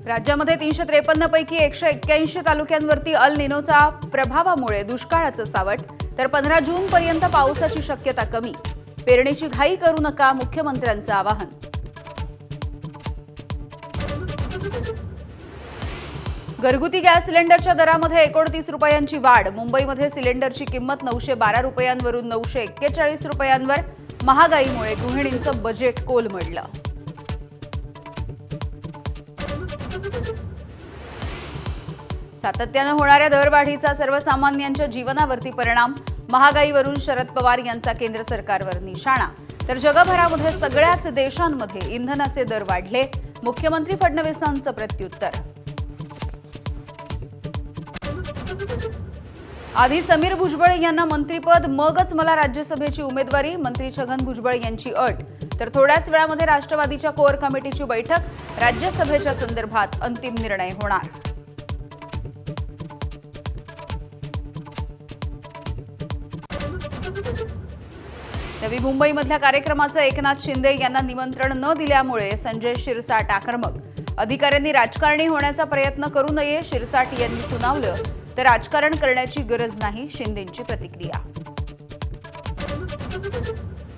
राज्यामध्ये 353 पैकी 181 तालुक्यांवरती अल निनोचा प्रभावामुळे दुष्काळाचं सावट, तर 15 जून पर्यंत पावसाची शक्यता कमी. पेरणीची घाई करू नका, मुख्यमंत्र्यांचं आवाहन. घरगुती गॅस सिलेंडरच्या दरामध्ये 29 रुपयांची वाढ. मुंबईमध्ये सिलेंडरची किंमत 912 रुपयांवरून 941 रुपयांवर. महागाईमुळे गृहिणींचं बजेट कोलमडलं. सातत्यानं होणाऱ्या दरवाढीचा सर्वसामान्यांच्या जीवनावरती परिणाम. महागाईवरून शरद पवार यांचा केंद्र सरकारवर निशाणा. तर जगभरामध्ये सगळ्याच देशांमध्ये इंधनाचे दर वाढले. मुख्यमंत्री फडणवीसांचं प्रत्युत्तर. आधी समीर भुजबळ यांना मंत्रिपद, मगच मला राज्यसभेची उमेदवारी. मंत्री छगन भुजबळ यांची अट. तर थोड्याच वेळामध्ये राष्ट्रवादीच्या कोअर कमिटीची बैठक. राज्यसभेच्या संदर्भात अंतिम निर्णय होणार. नवी मुंबईमधल्या कार्यक्रमाचं एकनाथ शिंदे यांना निमंत्रण न दिल्यामुळे संजय शिरसाट आक्रमक. अधिकाऱ्यांनी राजकारणी होण्याचा प्रयत्न करू नये, शिरसाट यांनी सुनावलं. तर राजकारण करण्याची गरज नाही, शिंदेंची प्रतिक्रिया.